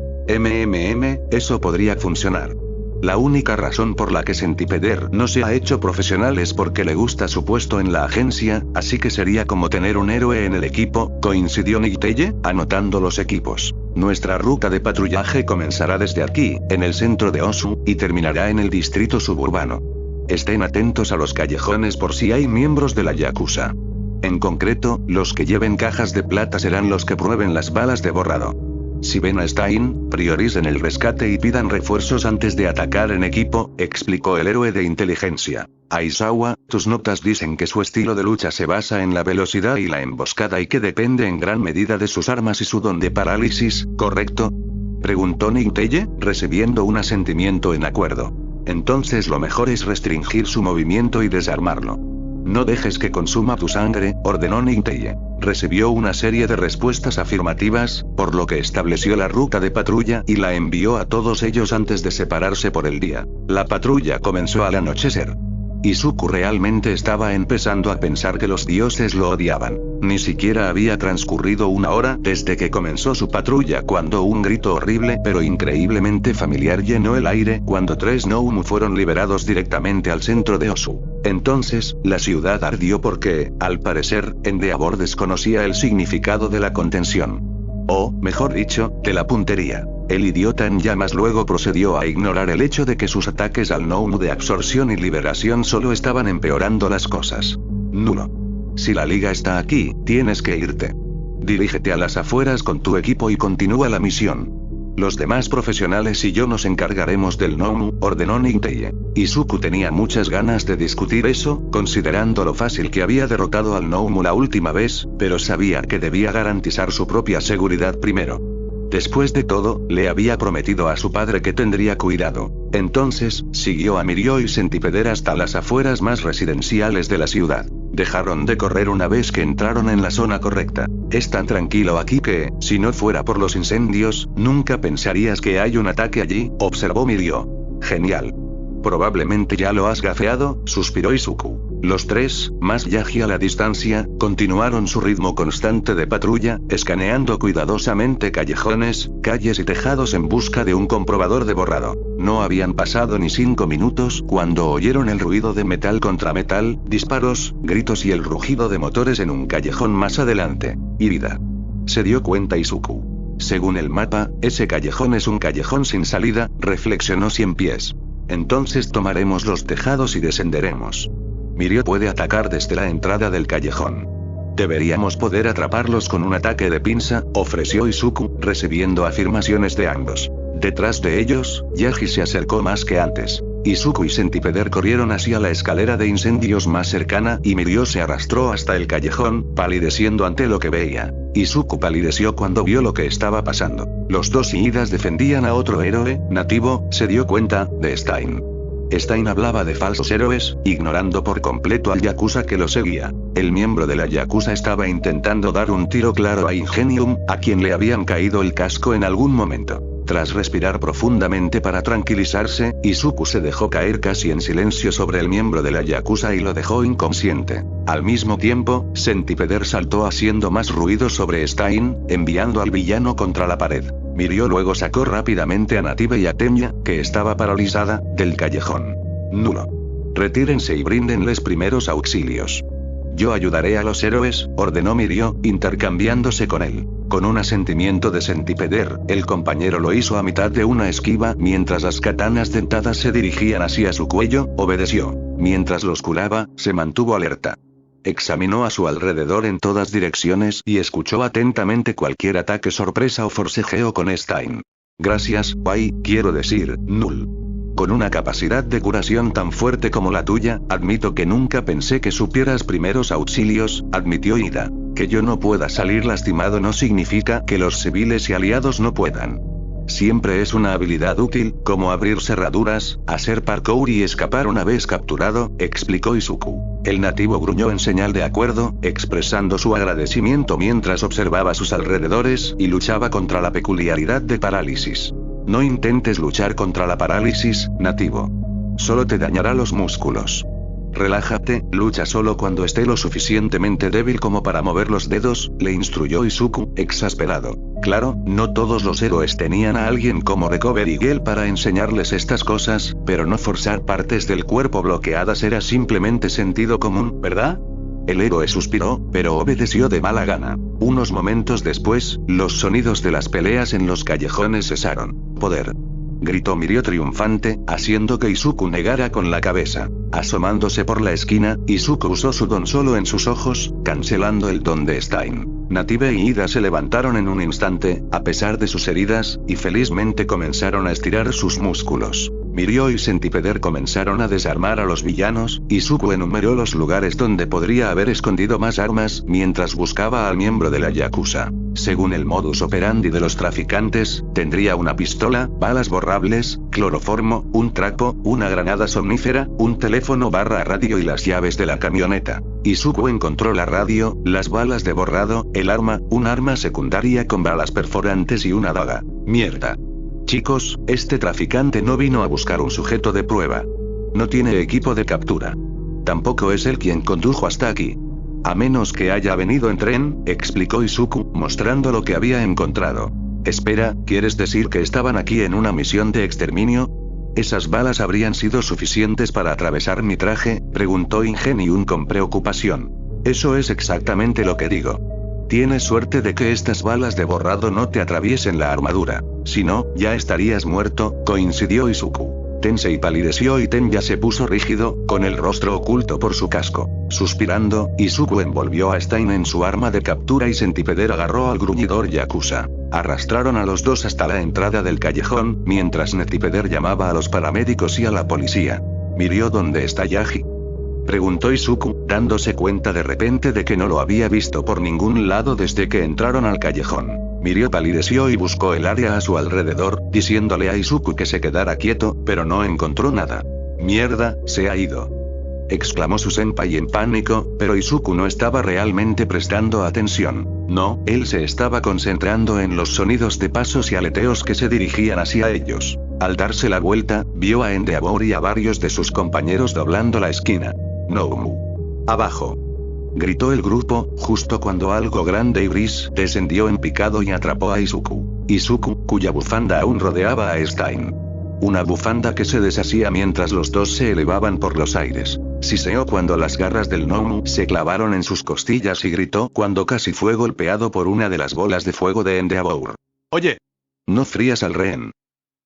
Eso podría funcionar. La única razón por la que Centipeder no se ha hecho profesional es porque le gusta su puesto en la agencia, así que sería como tener un héroe en el equipo, coincidió Niteye, anotando los equipos. Nuestra ruta de patrullaje comenzará desde aquí, en el centro de Osu, y terminará en el distrito suburbano. Estén atentos a los callejones por si hay miembros de la Yakuza. En concreto, los que lleven cajas de plata serán los que prueben las balas de borrado. Si ven a Stein, prioricen el rescate y pidan refuerzos antes de atacar en equipo, explicó el héroe de inteligencia. Aizawa, tus notas dicen que su estilo de lucha se basa en la velocidad y la emboscada y que depende en gran medida de sus armas y su don de parálisis, ¿correcto? Preguntó Ninteye, recibiendo un asentimiento en acuerdo. Entonces lo mejor es restringir su movimiento y desarmarlo. No dejes que consuma tu sangre, ordenó Ninteye. Recibió una serie de respuestas afirmativas, por lo que estableció la ruta de patrulla y la envió a todos ellos antes de separarse por el día. La patrulla comenzó al anochecer. Izuku realmente estaba empezando a pensar que los dioses lo odiaban. Ni siquiera había transcurrido una hora desde que comenzó su patrulla cuando un grito horrible pero increíblemente familiar llenó el aire cuando 3 Noumu fueron liberados directamente al centro de Osu. Entonces, la ciudad ardió porque, al parecer, Endeavor desconocía el significado de la contención. O, mejor dicho, de la puntería. El idiota en llamas luego procedió a ignorar el hecho de que sus ataques al Noumu de absorción y liberación solo estaban empeorando las cosas. Nulo. Si la liga está aquí, tienes que irte. Dirígete a las afueras con tu equipo y continúa la misión. Los demás profesionales y yo nos encargaremos del Noumu, ordenó Ninteye. Izuku tenía muchas ganas de discutir eso, considerando lo fácil que había derrotado al Noumu la última vez, pero sabía que debía garantizar su propia seguridad primero. Después de todo, le había prometido a su padre que tendría cuidado. Entonces, siguió a Mirio y Centipeder hasta las afueras más residenciales de la ciudad. Dejaron de correr una vez que entraron en la zona correcta. Es tan tranquilo aquí que, si no fuera por los incendios, nunca pensarías que hay un ataque allí, observó Mirio. Genial. Probablemente ya lo has gafeado, suspiró Izuku. Los tres, más Yagi a la distancia, continuaron su ritmo constante de patrulla, escaneando cuidadosamente callejones, calles y tejados en busca de un comprobador de borrado. No habían pasado ni 5 minutos cuando oyeron el ruido de metal contra metal, disparos, gritos y el rugido de motores en un callejón más adelante. Hírida. Se dio cuenta Izuku. Según el mapa, ese callejón es un callejón sin salida, reflexionó Cien Pies. Entonces tomaremos los tejados y descenderemos. Mirio puede atacar desde la entrada del callejón. Deberíamos poder atraparlos con un ataque de pinza, ofreció Izuku, recibiendo afirmaciones de ambos. Detrás de ellos, Yagi se acercó más que antes. Izuku y Centipeder corrieron hacia la escalera de incendios más cercana y Mirio se arrastró hasta el callejón, palideciendo ante lo que veía. Izuku palideció cuando vio lo que estaba pasando. Los dos Iidas defendían a otro héroe, nativo, se dio cuenta, de Stein. Stein hablaba de falsos héroes, ignorando por completo al Yakuza que lo seguía. El miembro de la Yakuza estaba intentando dar un tiro claro a Ingenium, a quien le habían caído el casco en algún momento. Tras respirar profundamente para tranquilizarse, Izuku se dejó caer casi en silencio sobre el miembro de la Yakuza y lo dejó inconsciente. Al mismo tiempo, Centipeder saltó haciendo más ruido sobre Stein, enviando al villano contra la pared. Mirio luego sacó rápidamente a Native y a Tenya, que estaba paralizada, del callejón. Nulo. Retírense y bríndenles primeros auxilios. Yo ayudaré a los héroes, ordenó Mirio, intercambiándose con él. Con un asentimiento de Centipeder, el compañero lo hizo a mitad de una esquiva mientras las katanas dentadas se dirigían hacia su cuello, obedeció. Mientras los curaba, se mantuvo alerta. Examinó a su alrededor en todas direcciones y escuchó atentamente cualquier ataque sorpresa o forcejeo con Stein. Gracias, Pai, quiero decir, Null. Con una capacidad de curación tan fuerte como la tuya, admito que nunca pensé que supieras primeros auxilios, admitió Ida. Que yo no pueda salir lastimado no significa que los civiles y aliados no puedan. Siempre es una habilidad útil, como abrir cerraduras, hacer parkour y escapar una vez capturado, explicó Izuku. El nativo gruñó en señal de acuerdo, expresando su agradecimiento mientras observaba sus alrededores y luchaba contra la peculiaridad de parálisis. No intentes luchar contra la parálisis, nativo. Solo te dañará los músculos. Relájate, lucha solo cuando esté lo suficientemente débil como para mover los dedos, le instruyó Izuku, exasperado. Claro, no todos los héroes tenían a alguien como Recovery Girl para enseñarles estas cosas, pero no forzar partes del cuerpo bloqueadas era simplemente sentido común, ¿verdad? El héroe suspiró, pero obedeció de mala gana. Unos momentos después, los sonidos de las peleas en los callejones cesaron. Poder. Gritó Mirio triunfante, haciendo que Izuku negara con la cabeza. Asomándose por la esquina, Izuku usó su don solo en sus ojos, cancelando el don de Stein. Native y Ida se levantaron en un instante, a pesar de sus heridas, y felizmente comenzaron a estirar sus músculos. Mirio y Centipeder comenzaron a desarmar a los villanos, y Suku enumeró los lugares donde podría haber escondido más armas, mientras buscaba al miembro de la Yakuza. Según el modus operandi de los traficantes, tendría una pistola, balas borrables, cloroformo, un trapo, una granada somnífera, un teléfono / radio y las llaves de la camioneta. Izuku encontró la radio, las balas de borrado, el arma, un arma secundaria con balas perforantes y una daga. Mierda. Chicos, este traficante no vino a buscar un sujeto de prueba. No tiene equipo de captura. Tampoco es él quien condujo hasta aquí. A menos que haya venido en tren, explicó Izuku, mostrando lo que había encontrado. Espera, ¿quieres decir que estaban aquí en una misión de exterminio? ¿Esas balas habrían sido suficientes para atravesar mi traje?, preguntó Ingenium con preocupación. Eso es exactamente lo que digo. Tienes suerte de que estas balas de borrado no te atraviesen la armadura. Si no, ya estarías muerto, coincidió Izuku. Tensei palideció y Tenya se puso rígido, con el rostro oculto por su casco. Suspirando, Izuku envolvió a Stein en su arma de captura y Centipeder agarró al gruñidor Yakuza. Arrastraron a los dos hasta la entrada del callejón, mientras Centipeder llamaba a los paramédicos y a la policía. ¿Miró dónde está Yaji?, preguntó Izuku, dándose cuenta de repente de que no lo había visto por ningún lado desde que entraron al callejón. Mirio palideció y buscó el área a su alrededor, diciéndole a Izuku que se quedara quieto, pero no encontró nada. «Mierda, se ha ido», exclamó su senpai en pánico, pero Izuku no estaba realmente prestando atención. No, él se estaba concentrando en los sonidos de pasos y aleteos que se dirigían hacia ellos. Al darse la vuelta, vio a Endeavor y a varios de sus compañeros doblando la esquina. «Noumu. Abajo», gritó el grupo, justo cuando algo grande y gris descendió en picado y atrapó a Izuku. Izuku, cuya bufanda aún rodeaba a Stein. Una bufanda que se deshacía mientras los dos se elevaban por los aires. Siseó cuando las garras del Noumu se clavaron en sus costillas y gritó cuando casi fue golpeado por una de las bolas de fuego de Endeavor. «Oye, no frías al rehén»,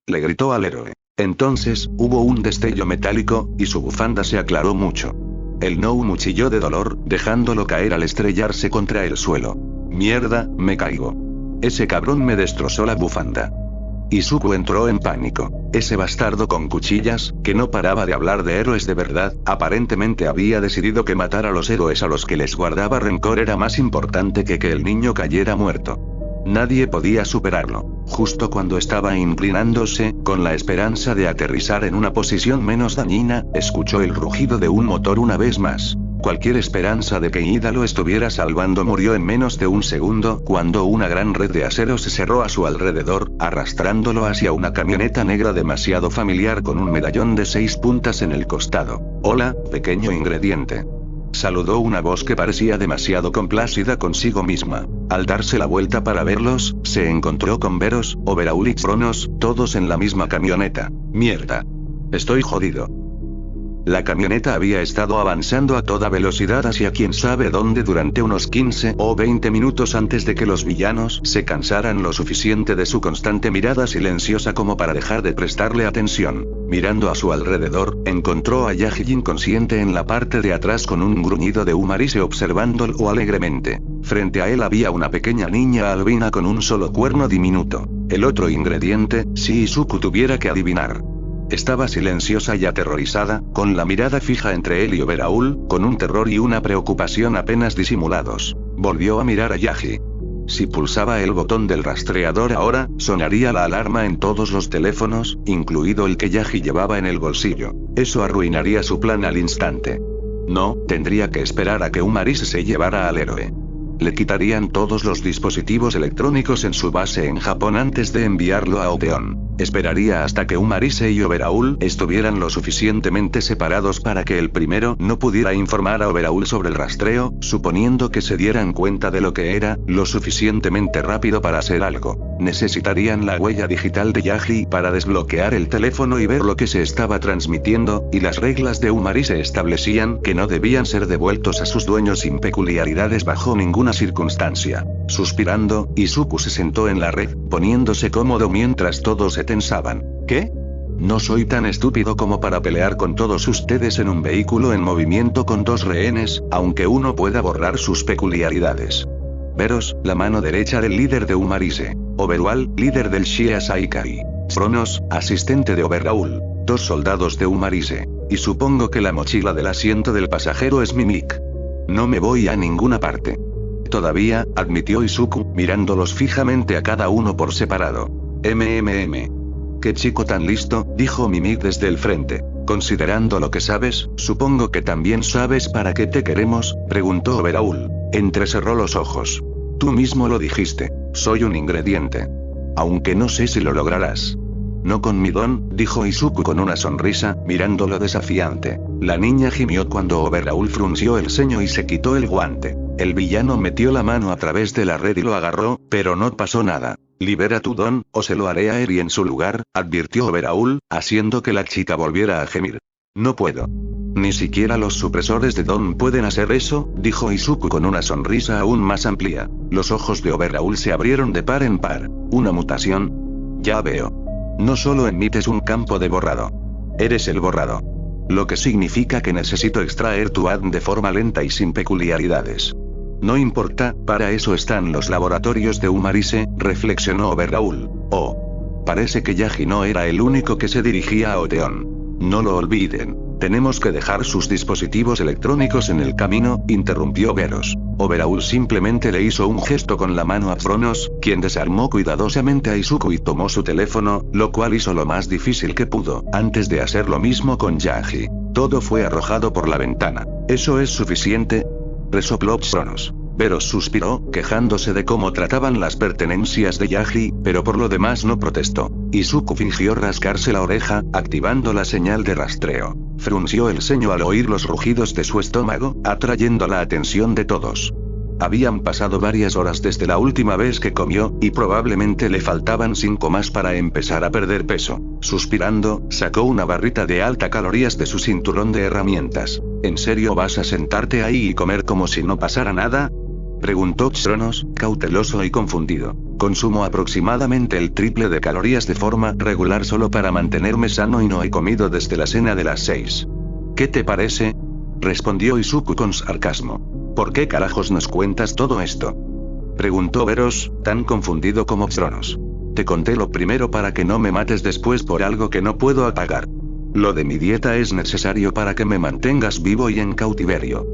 le gritó al héroe. Entonces, hubo un destello metálico, y su bufanda se aclaró mucho. El Noumu chilló de dolor, dejándolo caer al estrellarse contra el suelo. «Mierda, me caigo. Ese cabrón me destrozó la bufanda». Izuku entró en pánico. Ese bastardo con cuchillas, que no paraba de hablar de héroes de verdad, aparentemente había decidido que matar a los héroes a los que les guardaba rencor era más importante que el niño cayera muerto. Nadie podía superarlo. Justo cuando estaba inclinándose, con la esperanza de aterrizar en una posición menos dañina, escuchó el rugido de un motor una vez más. Cualquier esperanza de que Ida lo estuviera salvando murió en menos de un segundo, cuando una gran red de acero se cerró a su alrededor, arrastrándolo hacia una camioneta negra demasiado familiar con un medallón de 6 puntas en el costado. «Hola, pequeño ingrediente», saludó una voz que parecía demasiado complacida consigo misma. Al darse la vuelta para verlos, se encontró con Veros, Overhaul y Cronos, todos en la misma camioneta. «Mierda. Estoy jodido». La camioneta había estado avanzando a toda velocidad hacia quién sabe dónde durante unos 15 o 20 minutos antes de que los villanos se cansaran lo suficiente de su constante mirada silenciosa como para dejar de prestarle atención. Mirando a su alrededor, encontró a Yaji inconsciente en la parte de atrás con un gruñido de Umarise observándolo alegremente. Frente a él había una pequeña niña albina con un solo cuerno diminuto. El otro ingrediente, si Izuku tuviera que adivinar. Estaba silenciosa y aterrorizada, con la mirada fija entre él y Overhaul, con un terror y una preocupación apenas disimulados. Volvió a mirar a Yaji. Si pulsaba el botón del rastreador ahora, sonaría la alarma en todos los teléfonos, incluido el que Yaji llevaba en el bolsillo. Eso arruinaría su plan al instante. No, tendría que esperar a que Umarise se llevara al héroe. Le quitarían todos los dispositivos electrónicos en su base en Japón antes de enviarlo a Oteon. Esperaría hasta que Umarise y Overhaul estuvieran lo suficientemente separados para que el primero no pudiera informar a Overhaul sobre el rastreo, suponiendo que se dieran cuenta de lo que era, lo suficientemente rápido para hacer algo. Necesitarían la huella digital de Yaji para desbloquear el teléfono y ver lo que se estaba transmitiendo, y las reglas de Umarise establecían que no debían ser devueltos a sus dueños sin peculiaridades bajo ninguna circunstancia. Suspirando, Izuku se sentó en la red, poniéndose cómodo mientras todos se tensaban. ¿Qué? No soy tan estúpido como para pelear con todos ustedes en un vehículo en movimiento con 2 rehenes, aunque uno pueda borrar sus peculiaridades. Veros, la mano derecha del líder de Umarise. Overall, líder del Shia Saikai. Cronos, asistente de Overall. 2 soldados de Umarise. Y supongo que la mochila del asiento del pasajero es Mimik. No me voy a ninguna parte. Todavía, admitió Izuku, mirándolos fijamente a cada uno por separado. Qué chico tan listo, dijo Mimik desde el frente. Considerando lo que sabes, supongo que también sabes para qué te queremos, preguntó Overall. Entrecerró los ojos. Tú mismo lo dijiste, soy un ingrediente. Aunque no sé si lo lograrás. No con mi don, dijo Izuku con una sonrisa, mirándolo desafiante. La niña gimió cuando Overall frunció el ceño y se quitó el guante. El villano metió la mano a través de la red y lo agarró, pero no pasó nada. Libera tu don, o se lo haré a Eri en su lugar, advirtió Overall, haciendo que la chica volviera a gemir. No puedo. Ni siquiera los supresores de don pueden hacer eso, dijo Izuku con una sonrisa aún más amplia. Los ojos de Overall se abrieron de par en par. ¿Una mutación? Ya veo. No solo emites un campo de borrado. Eres el borrado. Lo que significa que necesito extraer tu ADN de forma lenta y sin peculiaridades. No importa, para eso están los laboratorios de Umarise, reflexionó Overall. Oh. Parece que Yaji no era el único que se dirigía a Oteon. No lo olviden. Tenemos que dejar sus dispositivos electrónicos en el camino, interrumpió Veros. Overall simplemente le hizo un gesto con la mano a Cronos, quien desarmó cuidadosamente a Izuku y tomó su teléfono, lo cual hizo lo más difícil que pudo, antes de hacer lo mismo con Yaji. Todo fue arrojado por la ventana. ¿Eso es suficiente?, resopló Cronos. Veros suspiró, quejándose de cómo trataban las pertenencias de Yaji, pero por lo demás no protestó. Izuku fingió rascarse la oreja, activando la señal de rastreo. Frunció el ceño al oír los rugidos de su estómago, atrayendo la atención de todos. Habían pasado varias horas desde la última vez que comió, y probablemente le faltaban 5 más para empezar a perder peso. Suspirando, sacó una barrita de alta calorías de su cinturón de herramientas. ¿En serio vas a sentarte ahí y comer como si no pasara nada?, preguntó Cronos, cauteloso y confundido. Consumo aproximadamente el triple de calorías de forma regular solo para mantenerme sano y no he comido desde la cena de las 6. ¿Qué te parece?, respondió Izuku con sarcasmo. ¿Por qué carajos nos cuentas todo esto?, preguntó Veros, tan confundido como Cronos. Te conté lo primero para que no me mates después por algo que no puedo apagar. Lo de mi dieta es necesario para que me mantengas vivo y en cautiverio.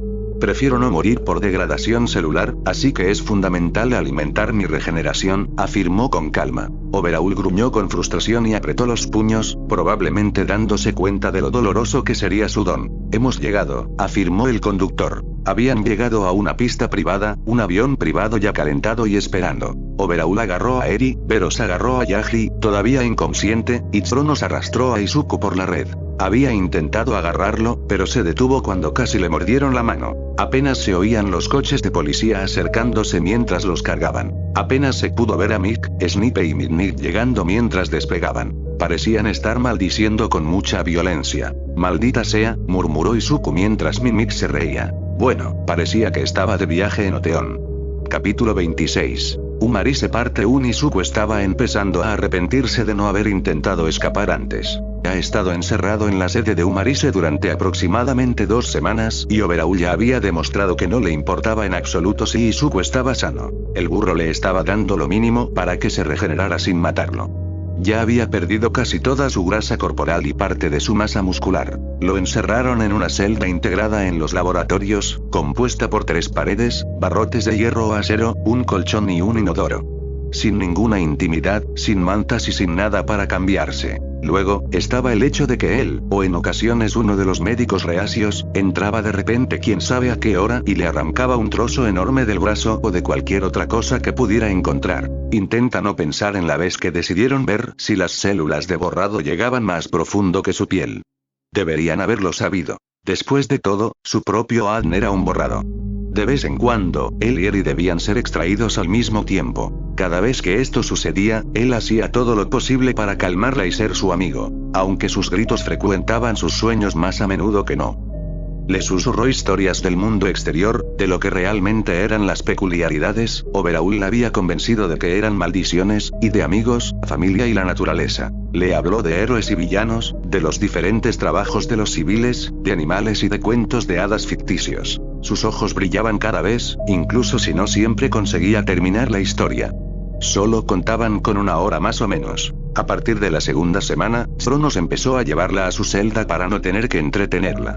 Prefiero no morir por degradación celular, así que es fundamental alimentar mi regeneración, afirmó con calma. Overall gruñó con frustración y apretó los puños, probablemente dándose cuenta de lo doloroso que sería su don. Hemos llegado, afirmó el conductor. Habían llegado a una pista privada, un avión privado ya calentado y esperando. Overall agarró a Eri, Veros agarró a Yaji, todavía inconsciente, y Cronos arrastró a Izuku por la red. Había intentado agarrarlo, pero se detuvo cuando casi le mordieron la mano. Apenas se oían los coches de policía acercándose mientras los cargaban. Apenas se pudo ver a Mick, Snipe y Midnight llegando mientras despegaban. Parecían estar maldiciendo con mucha violencia. Maldita sea, murmuró Izuku mientras Mimik se reía. Bueno, parecía que estaba de viaje en Oteon. Capítulo 26. Umarise parte 1. Izuku estaba empezando a arrepentirse de no haber intentado escapar antes. Ha estado encerrado en la sede de Umarise durante aproximadamente 2 semanas, y Overall ya había demostrado que no le importaba en absoluto si Izuku estaba sano. El burro le estaba dando lo mínimo para que se regenerara sin matarlo. Ya había perdido casi toda su grasa corporal y parte de su masa muscular. Lo encerraron en una celda integrada en los laboratorios, compuesta por 3 paredes, barrotes de hierro o acero, un colchón y un inodoro. Sin ninguna intimidad, sin mantas y sin nada para cambiarse. Luego, estaba el hecho de que él, o en ocasiones uno de los médicos reacios, entraba de repente quién sabe a qué hora y le arrancaba un trozo enorme del brazo o de cualquier otra cosa que pudiera encontrar. Intenta no pensar en la vez que decidieron ver si las células de borrado llegaban más profundo que su piel. Deberían haberlo sabido. Después de todo, su propio ADN era un borrado. De vez en cuando, él y Eri debían ser extraídos al mismo tiempo. Cada vez que esto sucedía, él hacía todo lo posible para calmarla y ser su amigo, aunque sus gritos frecuentaban sus sueños más a menudo que no. Le susurró historias del mundo exterior, de lo que realmente eran las peculiaridades. Overall la había convencido de que eran maldiciones, y de amigos, familia y la naturaleza. Le habló de héroes y villanos, de los diferentes trabajos de los civiles, de animales y de cuentos de hadas ficticios. Sus ojos brillaban cada vez, incluso si no siempre conseguía terminar la historia. Solo contaban con una hora más o menos. A partir de la segunda semana, Cronos empezó a llevarla a su celda para no tener que entretenerla.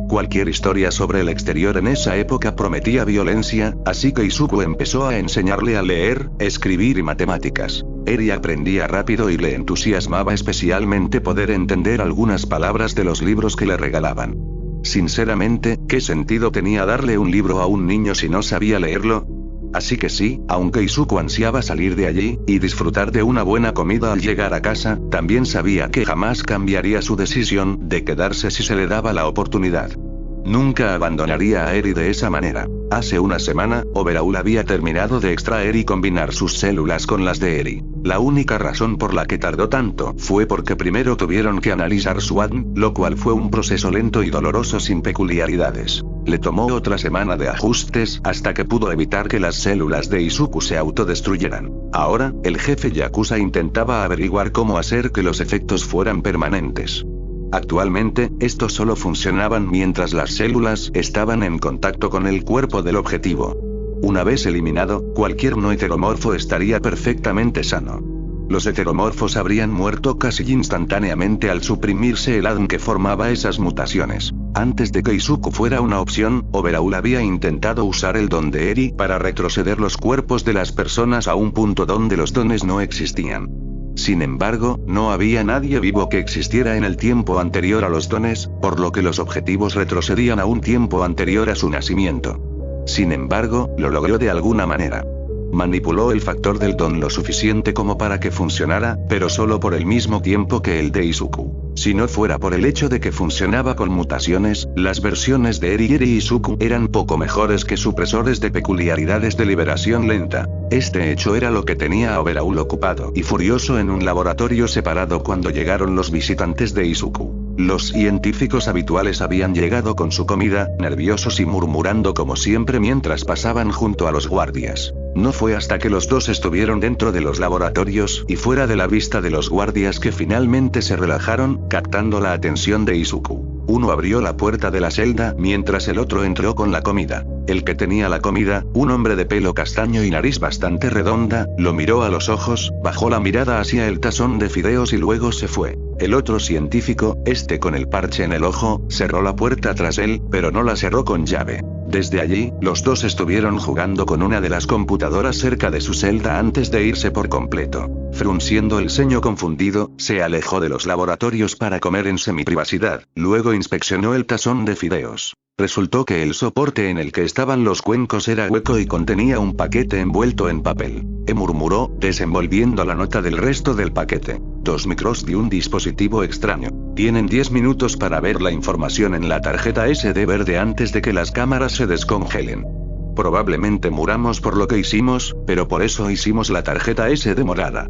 Cualquier historia sobre el exterior en esa época prometía violencia, así que Izuku empezó a enseñarle a leer, escribir y matemáticas. Eri aprendía rápido y le entusiasmaba especialmente poder entender algunas palabras de los libros que le regalaban. Sinceramente, ¿qué sentido tenía darle un libro a un niño si no sabía leerlo? Así que sí, aunque Izuku ansiaba salir de allí, y disfrutar de una buena comida al llegar a casa, también sabía que jamás cambiaría su decisión de quedarse si se le daba la oportunidad. Nunca abandonaría a Eri de esa manera. Hace una semana, Overhaul había terminado de extraer y combinar sus células con las de Eri. La única razón por la que tardó tanto fue porque primero tuvieron que analizar su ADN, lo cual fue un proceso lento y doloroso sin peculiaridades. Le tomó otra semana de ajustes hasta que pudo evitar que las células de Izuku se autodestruyeran. Ahora, el jefe Yakuza intentaba averiguar cómo hacer que los efectos fueran permanentes. Actualmente, estos solo funcionaban mientras las células estaban en contacto con el cuerpo del objetivo. Una vez eliminado, cualquier no heteromorfo estaría perfectamente sano. Los heteromorfos habrían muerto casi instantáneamente al suprimirse el ADN que formaba esas mutaciones. Antes de que Izuku fuera una opción, Overhaul había intentado usar el don de Eri para retroceder los cuerpos de las personas a un punto donde los dones no existían. Sin embargo, no había nadie vivo que existiera en el tiempo anterior a los dones, por lo que los objetivos retrocedían a un tiempo anterior a su nacimiento. Sin embargo, lo logró de alguna manera. Manipuló el factor del don lo suficiente como para que funcionara, pero solo por el mismo tiempo que el de Izuku. Si no fuera por el hecho de que funcionaba con mutaciones, las versiones de Eri y Izuku eran poco mejores que supresores de peculiaridades de liberación lenta. Este hecho era lo que tenía a Overhaul ocupado y furioso en un laboratorio separado cuando llegaron los visitantes de Izuku. Los científicos habituales habían llegado con su comida, nerviosos y murmurando como siempre mientras pasaban junto a los guardias. No fue hasta que los dos estuvieron dentro de los laboratorios y fuera de la vista de los guardias que finalmente se relajaron, captando la atención de Izuku. Uno abrió la puerta de la celda mientras el otro entró con la comida. El que tenía la comida, un hombre de pelo castaño y nariz bastante redonda, lo miró a los ojos, bajó la mirada hacia el tazón de fideos y luego se fue. El otro científico, con el parche en el ojo, cerró la puerta tras él, pero no la cerró con llave. Desde allí, los dos estuvieron jugando con una de las computadoras cerca de su celda antes de irse por completo. Frunciendo el ceño confundido, se alejó de los laboratorios para comer en semiprivacidad, luego inspeccionó el tazón de fideos. Resultó que el soporte en el que estaban los cuencos era hueco y contenía un paquete envuelto en papel. Murmuró, desenvolviendo la nota del resto del paquete. 2 micros de un dispositivo extraño. Tienen 10 minutos para ver la información en la tarjeta SD verde antes de que las cámaras se descongelen. Probablemente muramos por lo que hicimos, pero por eso hicimos la tarjeta SD morada.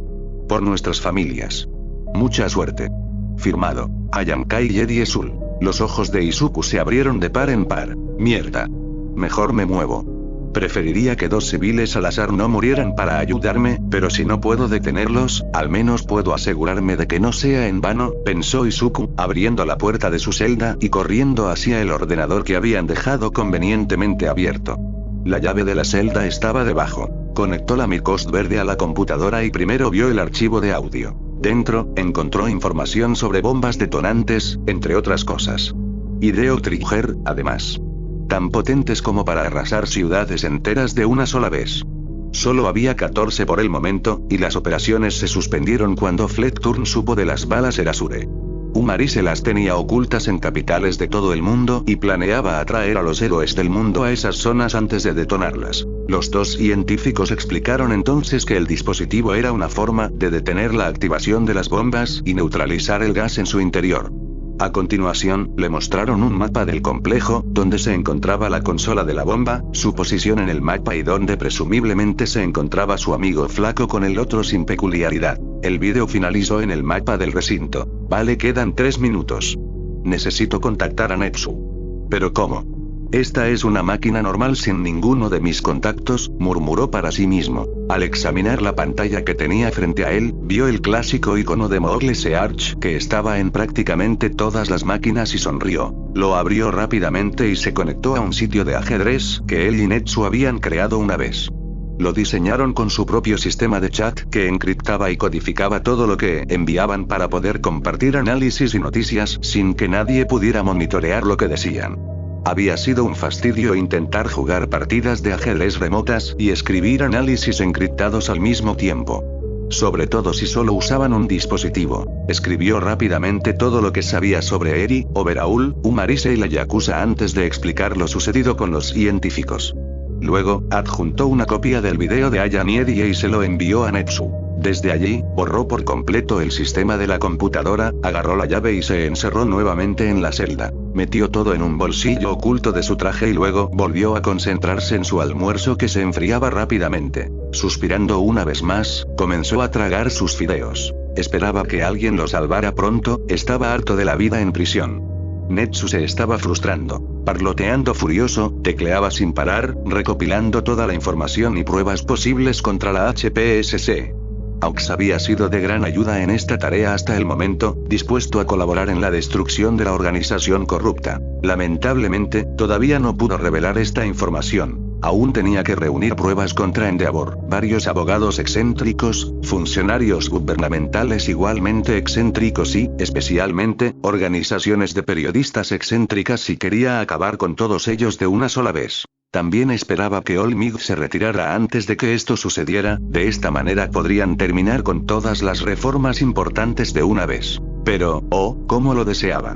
Por nuestras familias. Mucha suerte. Firmado. Ayamkai Jedi Azul. Los ojos de Izuku se abrieron de par en par. Mierda. Mejor me muevo. Preferiría que 2 civiles al azar no murieran para ayudarme, pero si no puedo detenerlos, al menos puedo asegurarme de que no sea en vano, pensó Izuku, abriendo la puerta de su celda y corriendo hacia el ordenador que habían dejado convenientemente abierto. La llave de la celda estaba debajo. Conectó la microSD verde a la computadora y primero vio el archivo de audio. Dentro, encontró información sobre bombas detonantes, entre otras cosas. Hideo Trigger, además. Tan potentes como para arrasar ciudades enteras de una sola vez. Solo había 14 por el momento, y las operaciones se suspendieron cuando Fleckturn supo de las balas Erasure. Umari se las tenía ocultas en capitales de todo el mundo y planeaba atraer a los héroes del mundo a esas zonas antes de detonarlas. Los dos científicos explicaron entonces que el dispositivo era una forma de detener la activación de las bombas y neutralizar el gas en su interior. A continuación, le mostraron un mapa del complejo, donde se encontraba la consola de la bomba, su posición en el mapa y donde presumiblemente se encontraba su amigo flaco con el otro sin peculiaridad. El vídeo finalizó en el mapa del recinto. Vale, quedan 3 minutos. Necesito contactar a Netsu. ¿Pero cómo? Esta es una máquina normal sin ninguno de mis contactos, murmuró para sí mismo. Al examinar la pantalla que tenía frente a él, vio el clásico icono de Moogle Search que estaba en prácticamente todas las máquinas y sonrió. Lo abrió rápidamente y se conectó a un sitio de ajedrez que él y Netsu habían creado una vez. Lo diseñaron con su propio sistema de chat que encriptaba y codificaba todo lo que enviaban para poder compartir análisis y noticias sin que nadie pudiera monitorear lo que decían. Había sido un fastidio intentar jugar partidas de ajedrez remotas y escribir análisis encriptados al mismo tiempo. Sobre todo si solo usaban un dispositivo. Escribió rápidamente todo lo que sabía sobre Eri, Overhaul, Umarise y la Yakuza antes de explicar lo sucedido con los científicos. Luego, adjuntó una copia del video de Aya Niedie y se lo envió a Netsu. Desde allí, borró por completo el sistema de la computadora, agarró la llave y se encerró nuevamente en la celda. Metió todo en un bolsillo oculto de su traje y luego volvió a concentrarse en su almuerzo que se enfriaba rápidamente. Suspirando una vez más, comenzó a tragar sus fideos. Esperaba que alguien lo salvara pronto, estaba harto de la vida en prisión. Netsu se estaba frustrando. Parloteando furioso, tecleaba sin parar, recopilando toda la información y pruebas posibles contra la HPSC. Aux había sido de gran ayuda en esta tarea hasta el momento, dispuesto a colaborar en la destrucción de la organización corrupta. Lamentablemente, todavía no pudo revelar esta información. Aún tenía que reunir pruebas contra Endeavor, varios abogados excéntricos, funcionarios gubernamentales igualmente excéntricos y, especialmente, organizaciones de periodistas excéntricas si quería acabar con todos ellos de una sola vez. También esperaba que Olmig se retirara antes de que esto sucediera, de esta manera podrían terminar con todas las reformas importantes de una vez. Pero, oh, cómo lo deseaba.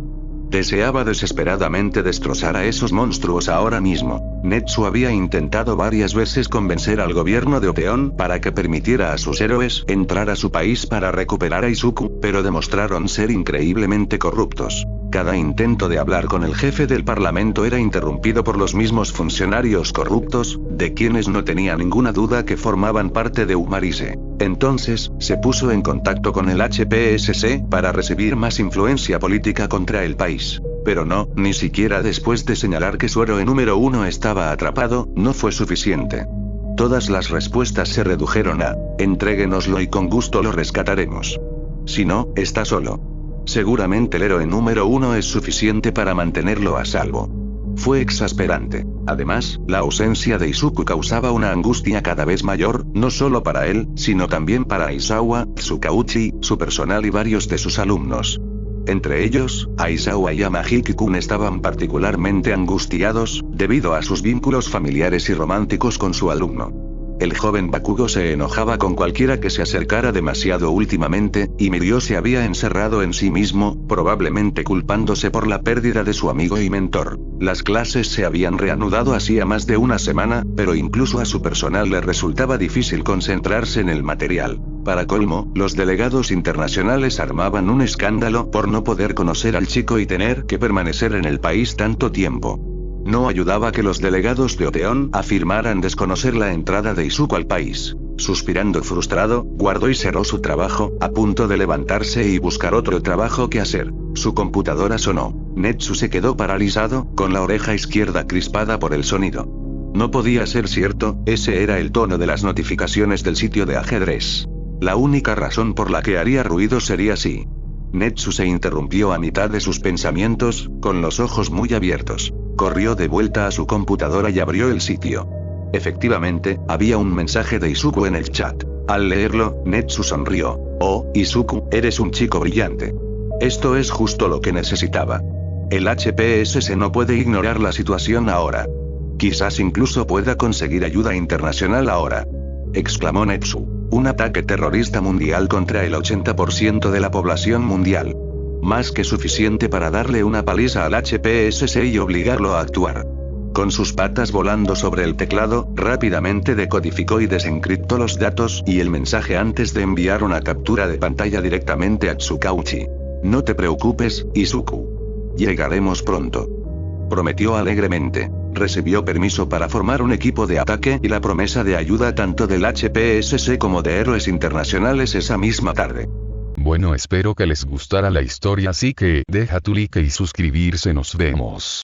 Deseaba desesperadamente destrozar a esos monstruos ahora mismo. Netsu había intentado varias veces convencer al gobierno de Opeon para que permitiera a sus héroes entrar a su país para recuperar a Izuku, pero demostraron ser increíblemente corruptos. Cada intento de hablar con el jefe del parlamento era interrumpido por los mismos funcionarios corruptos, de quienes no tenía ninguna duda que formaban parte de Umarise. Entonces, se puso en contacto con el HPSC para recibir más influencia política contra el país. Pero no, ni siquiera después de señalar que su héroe número 1 estaba atrapado, no fue suficiente. Todas las respuestas se redujeron a: entréguenoslo y con gusto lo rescataremos. Si no, está solo. Seguramente el héroe número 1 es suficiente para mantenerlo a salvo. Fue exasperante. Además, la ausencia de Izuku causaba una angustia cada vez mayor, no solo para él, sino también para Aizawa, Tsukauchi, su personal y varios de sus alumnos. Entre ellos, Aizawa y Yamahiki-kun estaban particularmente angustiados, debido a sus vínculos familiares y románticos con su alumno. El joven Bakugo se enojaba con cualquiera que se acercara demasiado últimamente, y Mirio se había encerrado en sí mismo, probablemente culpándose por la pérdida de su amigo y mentor. Las clases se habían reanudado hacía más de una semana, pero incluso a su personal le resultaba difícil concentrarse en el material. Para colmo, los delegados internacionales armaban un escándalo por no poder conocer al chico y tener que permanecer en el país tanto tiempo. No ayudaba que los delegados de Oteon afirmaran desconocer la entrada de Izuku al país. Suspirando frustrado, guardó y cerró su trabajo, a punto de levantarse y buscar otro trabajo que hacer. Su computadora sonó. Netsu se quedó paralizado, con la oreja izquierda crispada por el sonido. No podía ser cierto, ese era el tono de las notificaciones del sitio de ajedrez. La única razón por la que haría ruido sería si. Netsu se interrumpió a mitad de sus pensamientos, con los ojos muy abiertos. Corrió de vuelta a su computadora y abrió el sitio. Efectivamente, había un mensaje de Izuku en el chat. Al leerlo, Netsu sonrió. Oh, Izuku, eres un chico brillante. Esto es justo lo que necesitaba. El HPSC no puede ignorar la situación ahora. Quizás incluso pueda conseguir ayuda internacional ahora. Exclamó Netsu. Un ataque terrorista mundial contra el 80% de la población mundial. Más que suficiente para darle una paliza al HPSC y obligarlo a actuar. Con sus patas volando sobre el teclado, rápidamente decodificó y desencriptó los datos y el mensaje antes de enviar una captura de pantalla directamente a Tsukauchi. No te preocupes, Izuku. Llegaremos pronto. Prometió alegremente. Recibió permiso para formar un equipo de ataque y la promesa de ayuda tanto del HPSC como de héroes internacionales esa misma tarde. Bueno, espero que les gustara la historia, así que deja tu like y suscribirse, nos vemos.